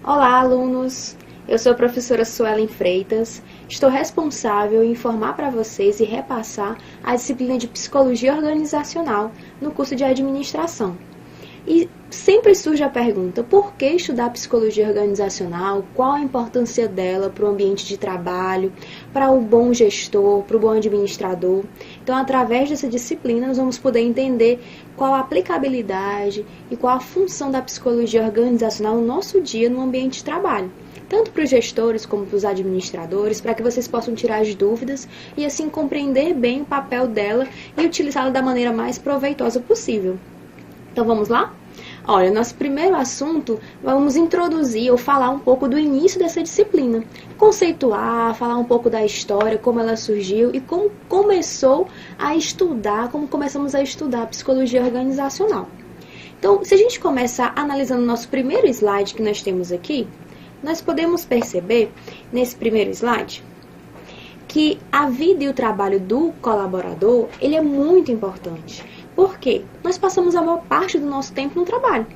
Olá, alunos! Eu sou a professora Suelen Freitas. Estou responsável em informar para vocês e repassar a disciplina de Psicologia Organizacional no curso de Administração. E sempre surge a pergunta, por que estudar Psicologia Organizacional? Qual a importância dela para o ambiente de trabalho, para o bom gestor, para o bom administrador? Então, através dessa disciplina, nós vamos poder entender qual a aplicabilidade e qual a função da Psicologia Organizacional no nosso dia no ambiente de trabalho. Tanto para os gestores como para os administradores, para que vocês possam tirar as dúvidas e assim compreender bem o papel dela e utilizá-la da maneira mais proveitosa possível. Então vamos lá? Olha, nosso primeiro assunto, vamos introduzir ou falar um pouco do início dessa disciplina. Conceituar, falar um pouco da história, como ela surgiu e como começou a estudar, como começamos a estudar psicologia organizacional. Então, se a gente começar analisando o nosso primeiro slide que nós temos aqui, nós podemos perceber, nesse primeiro slide, que a vida e o trabalho do colaborador, ele é muito importante. Por quê? Nós passamos a maior parte do nosso tempo no trabalho.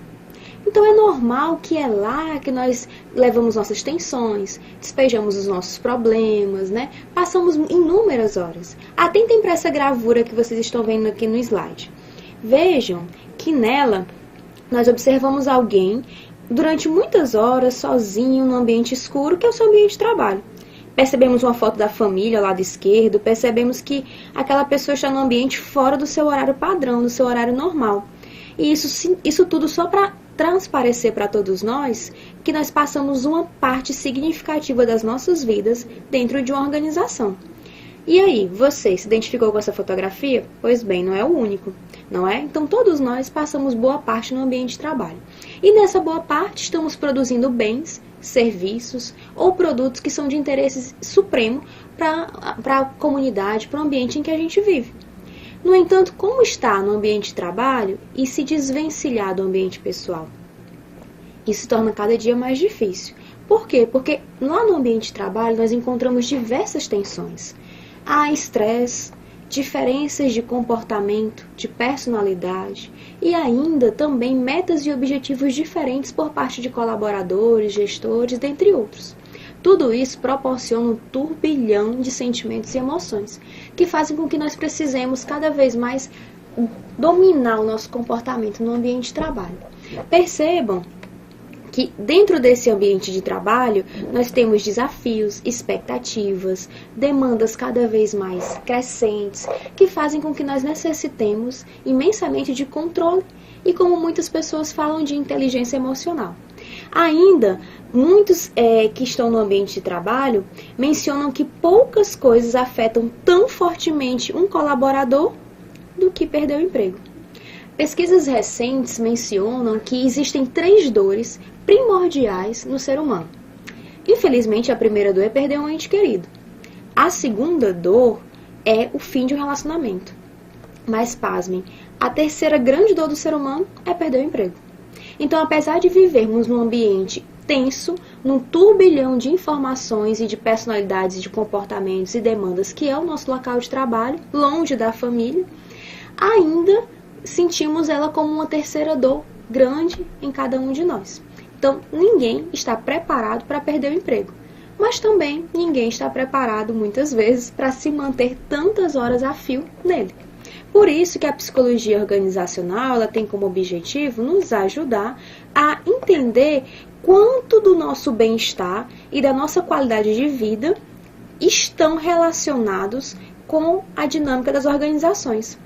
Então é normal que é lá que nós levamos nossas tensões, despejamos os nossos problemas, né? Passamos inúmeras horas. Atentem para essa gravura que vocês estão vendo aqui no slide. Vejam que nela nós observamos alguém durante muitas horas sozinho no ambiente escuro, que é o seu ambiente de trabalho. Percebemos uma foto da família ao lado esquerdo, percebemos que aquela pessoa está no ambiente fora do seu horário padrão, do seu horário normal. E isso tudo só para transparecer para todos nós que nós passamos uma parte significativa das nossas vidas dentro de uma organização. E aí, você se identificou com essa fotografia? Pois bem, não é o único, não é? Então todos nós passamos boa parte no ambiente de trabalho. E nessa boa parte estamos produzindo bens, serviços ou produtos que são de interesse supremo para a comunidade, para o ambiente em que a gente vive. No entanto, como está no ambiente de trabalho e se desvencilhar do ambiente pessoal? Isso se torna cada dia mais difícil. Por quê? Porque lá no ambiente de trabalho nós encontramos diversas tensões. Há estresse, diferenças de comportamento, de personalidade e ainda também metas e objetivos diferentes por parte de colaboradores, gestores, dentre outros. Tudo isso proporciona um turbilhão de sentimentos e emoções que fazem com que nós precisemos cada vez mais dominar o nosso comportamento no ambiente de trabalho. Percebam que dentro desse ambiente de trabalho nós temos desafios, expectativas, demandas cada vez mais crescentes, que fazem com que nós necessitemos imensamente de controle e, como muitas pessoas falam, de inteligência emocional. Ainda, muitos que estão no ambiente de trabalho mencionam que poucas coisas afetam tão fortemente um colaborador do que perder o emprego. Pesquisas recentes mencionam que existem 3 dores primordiais no ser humano. Infelizmente, a primeira dor é perder um ente querido. A segunda dor é o fim de um relacionamento. Mas, pasmem, a terceira grande dor do ser humano é perder o emprego. Então, apesar de vivermos num ambiente tenso, num turbilhão de informações e de personalidades, de comportamentos e demandas que é o nosso local de trabalho, longe da família, ainda sentimos ela como uma terceira dor grande em cada um de nós. Então, ninguém está preparado para perder o emprego, mas também ninguém está preparado, muitas vezes, para se manter tantas horas a fio nele. Por isso que a psicologia organizacional ela tem como objetivo nos ajudar a entender quanto do nosso bem-estar e da nossa qualidade de vida estão relacionados com a dinâmica das organizações.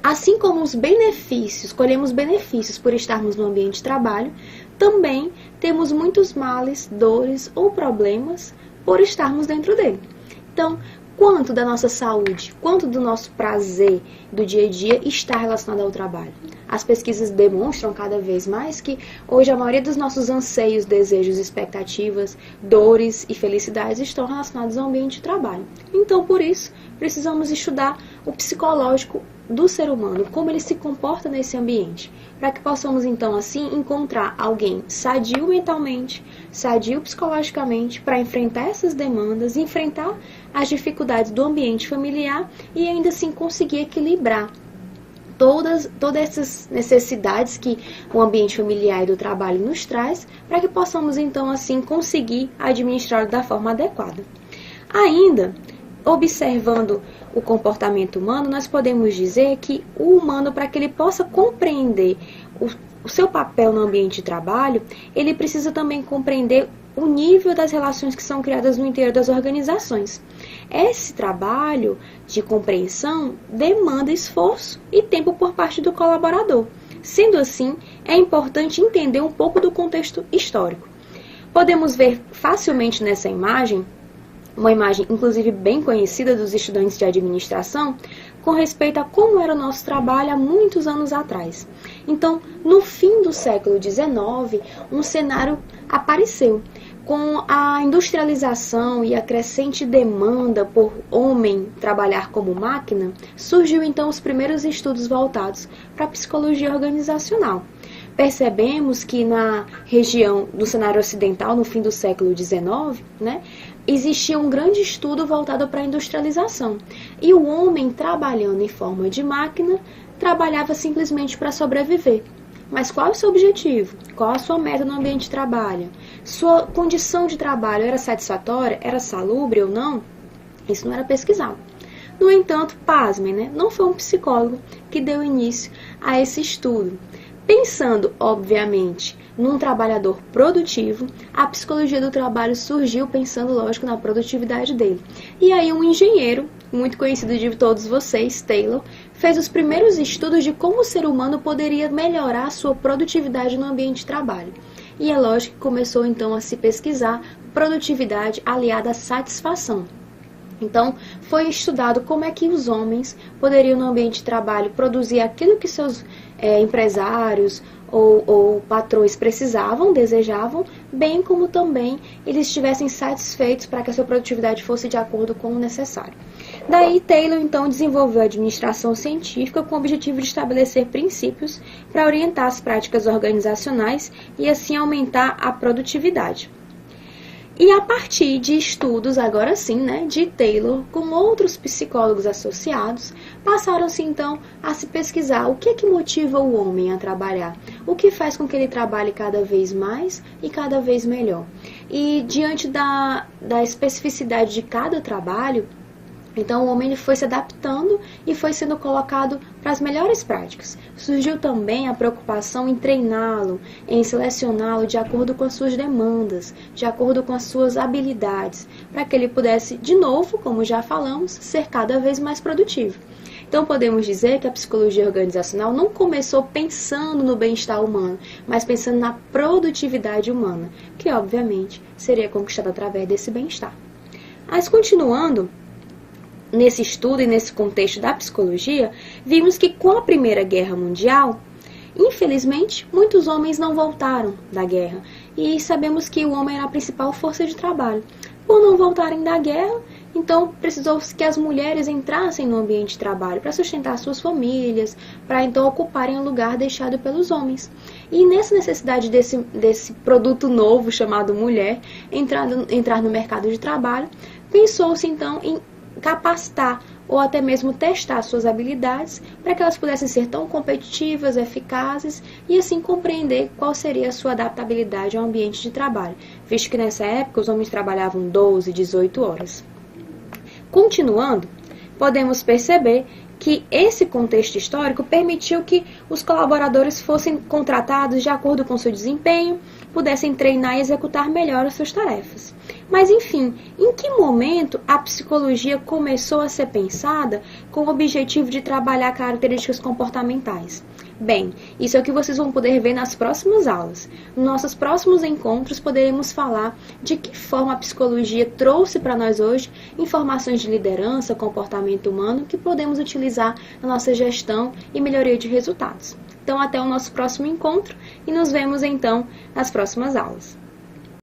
Assim como os benefícios, colhemos benefícios por estarmos no ambiente de trabalho, também temos muitos males, dores ou problemas por estarmos dentro dele. Então, quanto da nossa saúde, quanto do nosso prazer do dia a dia está relacionado ao trabalho? As pesquisas demonstram cada vez mais que hoje a maioria dos nossos anseios, desejos, expectativas, dores e felicidades estão relacionados ao ambiente de trabalho. Então, por isso, precisamos estudar o psicológico do ser humano, como ele se comporta nesse ambiente, para que possamos então assim encontrar alguém sadio mentalmente, sadio psicologicamente, para enfrentar essas demandas, enfrentar as dificuldades do ambiente familiar e ainda assim conseguir equilibrar todas essas necessidades que o ambiente familiar e do trabalho nos traz, para que possamos então assim conseguir administrar da forma adequada. Ainda, observando o comportamento humano, nós podemos dizer que o humano, para que ele possa compreender o seu papel no ambiente de trabalho, ele precisa também compreender o nível das relações que são criadas no interior das organizações. Esse trabalho de compreensão demanda esforço e tempo por parte do colaborador. Sendo assim, é importante entender um pouco do contexto histórico. Podemos ver facilmente nessa imagem, uma imagem inclusive bem conhecida dos estudantes de administração, com respeito a como era o nosso trabalho há muitos anos atrás. Então, no fim do século XIX, um cenário apareceu. Com a industrialização e a crescente demanda por homem trabalhar como máquina, surgiu então os primeiros estudos voltados para a psicologia organizacional. Percebemos que na região do cenário ocidental, no fim do século XIX, existia um grande estudo voltado para a industrialização. E o homem, trabalhando em forma de máquina, trabalhava simplesmente para sobreviver. Mas qual é o seu objetivo? Qual a sua meta no ambiente de trabalho? Sua condição de trabalho era satisfatória? Era salubre ou não? Isso não era pesquisado. No entanto, pasmem, não foi um psicólogo que deu início a esse estudo. Pensando, obviamente, num trabalhador produtivo, a psicologia do trabalho surgiu pensando, lógico, na produtividade dele. E aí um engenheiro, muito conhecido de todos vocês, Taylor, fez os primeiros estudos de como o ser humano poderia melhorar a sua produtividade no ambiente de trabalho. E é lógico que começou então a se pesquisar produtividade aliada à satisfação. Então, foi estudado como é que os homens poderiam no ambiente de trabalho produzir aquilo que seus empresários ou patrões precisavam, desejavam, bem como também eles estivessem satisfeitos para que a sua produtividade fosse de acordo com o necessário. Daí, Taylor, então, desenvolveu a administração científica com o objetivo de estabelecer princípios para orientar as práticas organizacionais e, assim, aumentar a produtividade. E a partir de estudos, agora sim, de Taylor, com outros psicólogos associados, passaram-se então a se pesquisar o que é que motiva o homem a trabalhar, o que faz com que ele trabalhe cada vez mais e cada vez melhor. E diante da especificidade de cada trabalho, então o homem ele foi se adaptando e foi sendo colocado para as melhores práticas. Surgiu também a preocupação em treiná-lo, em selecioná-lo de acordo com as suas demandas, de acordo com as suas habilidades, para que ele pudesse, de novo, como já falamos, ser cada vez mais produtivo. Então podemos dizer que a psicologia organizacional não começou pensando no bem-estar humano, mas pensando na produtividade humana, que obviamente seria conquistada através desse bem-estar. Mas continuando, nesse estudo e nesse contexto da psicologia, vimos que com a Primeira Guerra Mundial, infelizmente, muitos homens não voltaram da guerra. E sabemos que o homem era a principal força de trabalho. Por não voltarem da guerra, então precisou-se que as mulheres entrassem no ambiente de trabalho para sustentar suas famílias, para então ocuparem o lugar deixado pelos homens. E nessa necessidade desse produto novo chamado mulher entrar no mercado de trabalho, pensou-se então em capacitar ou até mesmo testar suas habilidades para que elas pudessem ser tão competitivas, eficazes e assim compreender qual seria a sua adaptabilidade ao ambiente de trabalho, visto que nessa época os homens trabalhavam 12, 18 horas. Continuando, podemos perceber que esse contexto histórico permitiu que os colaboradores fossem contratados de acordo com seu desempenho, pudessem treinar e executar melhor as suas tarefas. Mas, enfim, em que momento a psicologia começou a ser pensada com o objetivo de trabalhar características comportamentais? Bem, isso é o que vocês vão poder ver nas próximas aulas. Nos nossos próximos encontros, poderemos falar de que forma a psicologia trouxe para nós hoje informações de liderança, comportamento humano, que podemos utilizar na nossa gestão e melhoria de resultados. Então, até o nosso próximo encontro e nos vemos, então, nas próximas aulas.